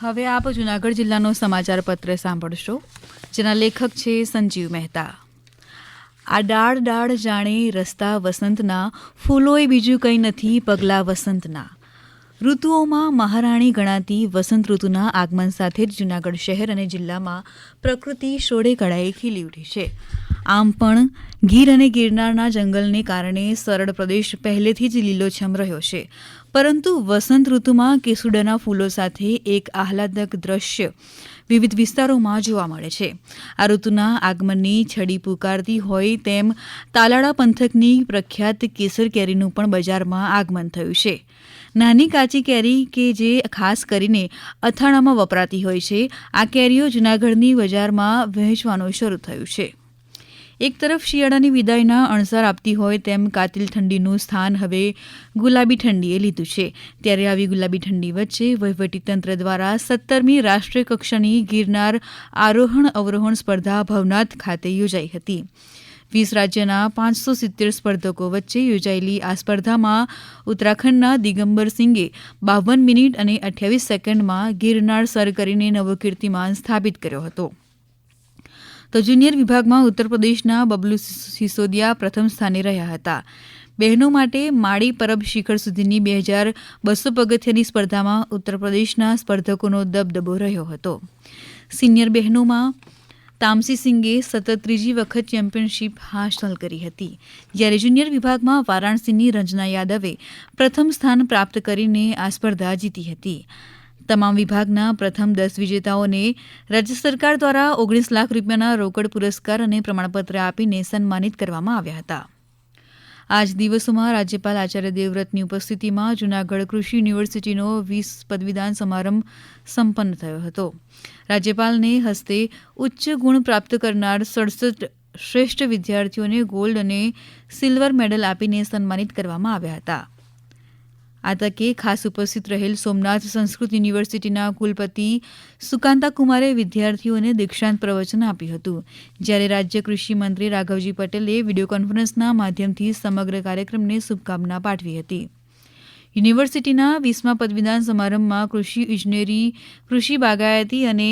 હવે આપ જૂનાગઢ જિલ્લાનો સમાચાર પત્ર સાંભળશો, જેના લેખક છે સંજીવ મહેતા. આ ડાળ ડાળ જાણે રસ્તા વસંતના, ફૂલોય બીજું કંઈ નથી પગલા વસંતના. ઋતુઓમાં મહારાણી ગણાતી વસંત ઋતુના આગમન સાથે જ જૂનાગઢ શહેર અને જિલ્લામાં પ્રકૃતિ શોળે કળાએ ખીલી ઉઠી છે. આમ પણ ગીર અને ગિરનારના જંગલને કારણે સરળ પ્રદેશ પહેલેથી જ લીલોછમ રહ્યો છે, પરંતુ વસંત ઋતુમાં કેસુડાના ફૂલો સાથે એક આહલાદક દ્રશ્ય વિવિધ વિસ્તારોમાં જોવા મળે છે. આ ઋતુના આગમનની છડી પુકારતી હોય તેમ તાલાળા પંથકની પ્રખ્યાત કેસર કેરીનું પણ બજારમાં આગમન થયું છે. નાની કાચી કેરી કે જે ખાસ કરીને અથાણામાં વપરાતી હોય છે, આ કેરીઓ જૂનાગઢની બજારમાં વહેંચવાનું શરૂ થયું છે. એક તરફ શિયાળાની વિદાયના અણસાર આપતી હોય તેમ કાતિલ ઠંડીનું સ્થાન હવે ગુલાબી ઠંડીએ લીધું છે. ત્યારે આવી ગુલાબી ઠંડી વચ્ચે વહીવટીતંત્ર દ્વારા 17મી રાષ્ટ્રીય કક્ષાની ગિરનાર આરોહણ અવરોહણ સ્પર્ધા ભવનાથ ખાતે યોજાઈ હતી. 20 રાજ્યના 570 સ્પર્ધકો વચ્ચે યોજાયેલી આ સ્પર્ધામાં ઉત્તરાખંડના દિગંબર સિંઘે 52 મિનિટ અને 28 સેકન્ડમાં ગિરનાર સર કરીને નવો કીર્તિમાન સ્થાપિત કર્યો હતો. તો જુનિયર વિભાગમાં ઉત્તર પ્રદેશના બબલુ સિસોદિયા પ્રથમ સ્થાને રહ્યા હતા. બહેનો માટે માળી પરબ શિખર સુધીની 2200 પગથિયાની સ્પર્ધામાં ઉત્તર પ્રદેશના સ્પર્ધકોનો દબદબો રહ્યો હતો. સિનિયર બહેનોમાં તામસી સિંઘે સતત ત્રીજી વખત ચેમ્પિયનશીપ હાંસલ કરી હતી, જ્યારે જુનિયર વિભાગમાં વારાણસીની રંજના યાદવે પ્રથમ સ્થાન પ્રાપ્ત કરીને આ સ્પર્ધા જીતી હતી. તમામ વિભાગના પ્રથમ 10 વિજેતાઓને રાજ્ય સરકાર દ્વારા 19 લાખ રૂપિયાના રોકડ પુરસ્કાર અને પ્રમાણપત્ર આપીને સન્માનિત કરવામાં આવ્યા હતા. આ જ દિવસોમાં રાજ્યપાલ આચાર્ય દેવવ્રતની ઉપસ્થિતિમાં જૂનાગઢ કૃષિ યુનિવર્સિટીનો 20 પદવીદાન સમારંભ સંપન્ન થયો હતો. રાજ્યપાલને હસ્તે ઉચ્ચ ગુણ પ્રાપ્ત કરનાર 67 શ્રેષ્ઠ વિદ્યાર્થીઓને ગોલ્ડ અને સિલ્વર મેડલ આપીને સન્માનિત કરવામાં આવ્યા હતા. આ તકે ખાસ ઉપસ્થિત રહેલ સોમનાથ સંસ્કૃત યુનિવર્સિટીના કુલપતિ સુકાંતા કુમારે વિદ્યાર્થીઓને દીક્ષાંત પ્રવચન આપ્યું હતું, જ્યારે રાજ્ય કૃષિ મંત્રી રાઘવજી પટેલે વિડીયો કોન્ફરન્સના માધ્યમથી સમગ્ર કાર્યક્રમને શુભકામના પાઠવી હતી. યુનિવર્સિટીના 20મા પદવીદાન સમારંભમાં કૃષિ ઇજનેરી, કૃષિ બાગાયતી અને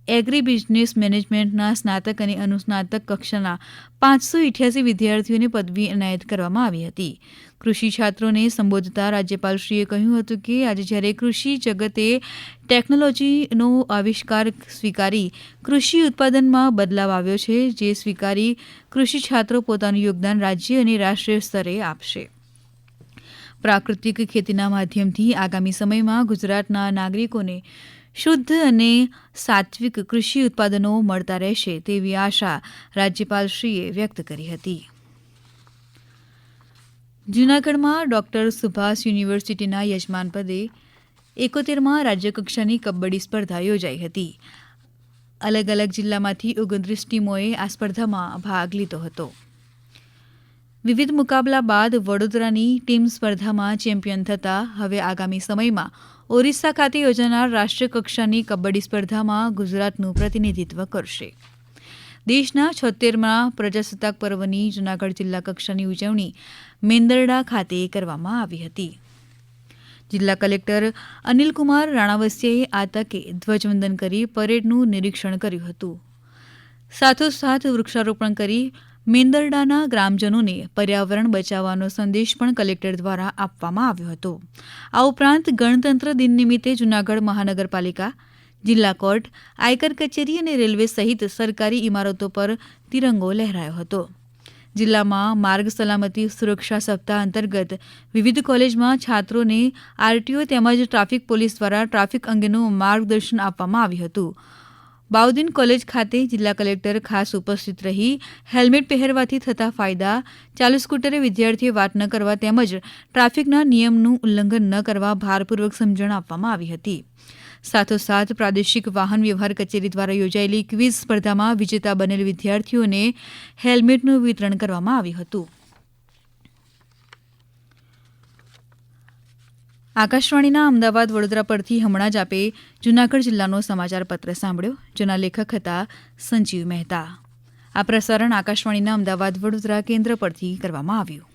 એગ્રી બિઝનેસ મેનેજમેન્ટના સ્નાતક અને અનુસ્નાતક કક્ષાના 588 વિદ્યાર્થીઓને પદવી એનાયત કરવામાં આવી હતી. કૃષિ છાત્રોને સંબોધતા રાજ્યપાલશ્રીએ કહ્યું હતું કે આજે જ્યારે કૃષિ જગતે ટેકનોલોજીનો આવિષ્કાર સ્વીકારી કૃષિ ઉત્પાદનમાં બદલાવ આવ્યો છે, જે સ્વીકારી કૃષિ છાત્રો પોતાનું યોગદાન રાજ્ય અને રાષ્ટ્રીય સ્તરે આપશે. પ્રાકૃતિક ખેતીના માધ્યમથી આગામી સમયમાં ગુજરાતના નાગરિકોને શુદ્ધ અને સાત્વિક કૃષિ ઉત્પાદનો મળતા રહેશે તેવી આશા રાજ્યપાલશ્રીએ વ્યક્ત કરી હતી. જૂનાગઢમાં ડોક્ટર સુભાષ યુનિવર્સિટીના યજમાનપદે 71મા રાજ્યકક્ષાની કબડ્ડી સ્પર્ધા યોજાઈ હતી. અલગ અલગ જિલ્લામાંથી 29 ટીમોએ આ સ્પર્ધામાં ભાગ લીધો હતો. વિવિધ મુકાબલા બાદ વડોદરાની ટીમ સ્પર્ધામાં ચેમ્પિયન થતાં હવે આગામી સમયમાં ઓરિસ્સા ખાતે યોજાનાર રાષ્ટ્રીય કક્ષાની કબડ્ડી સ્પર્ધામાં ગુજરાતનું પ્રતિનિધિત્વ કરશે. દેશના 76મા પ્રજાસત્તાક પર્વની જૂનાગઢ જિલ્લા કક્ષાની ઉજવણી મેંદરડા ખાતે કરવામાં આવી હતી. જિલ્લા કલેક્ટર અનિલકુમાર રાણાવસિયાએ આ તકે ધ્વજવંદન કરી પરેડનું નિરીક્ષણ કર્યું હતું. સાથોસાથ વૃક્ષારોપણ કરી મેંદરડાના ગ્રામજનોને પર્યાવરણ બચાવવાનો સંદેશ પણ કલેક્ટર દ્વારા આપવામાં આવ્યો હતો. આ ઉપરાંત ગણતંત્ર દિન નિમિત્તે જૂનાગઢ મહાનગરપાલિકા, જિલ્લા કોર્ટ, આયકર કચેરી અને રેલવે સહિત સરકારી ઇમારતો પર તિરંગો લહેરાયો હતો. જિલ્લામાં માર્ગ સલામતી સુરક્ષા સપ્તાહ અંતર્ગત વિવિધ કોલેજમાં છાત્રોને આરટીઓ તેમજ ટ્રાફિક પોલીસ દ્વારા ટ્રાફિક અંગેનું માર્ગદર્શન આપવામાં આવ્યું હતું. બાઉદીન કોલેજ ખાતે જિલ્લા કલેક્ટર ખાસ ઉપસ્થિત રહી હેલ્મેટ પહેરવાથી થતા ફાયદા, ચાલુ સ્કૂટરે વિદ્યાર્થીઓએ વાત ન કરવા તેમજ ટ્રાફિકના નિયમનું ઉલ્લંઘન ન કરવા ભારપૂર્વક સમજણ આપવામાં આવી હતી. સાથોસાથ પ્રાદેશિક વાહન વ્યવહાર કચેરી દ્વારા યોજાયેલી ક્વિઝ સ્પર્ધામાં વિજેતા બનેલ વિદ્યાર્થીઓને હેલ્મેટનું વિતરણ કરવામાં આવ્યું હતું. આકાશવાણીના અમદાવાદ વડોદરા પરથી હમણાં જ આપે જૂનાગઢ જિલ્લાનો સમાચાર પત્ર સાંભળ્યો, જેના લેખક હતા સંજીવ મહેતા. આ પ્રસારણ આકાશવાણીના અમદાવાદ વડોદરા કેન્દ્ર પરથી કરવામાં આવ્યું.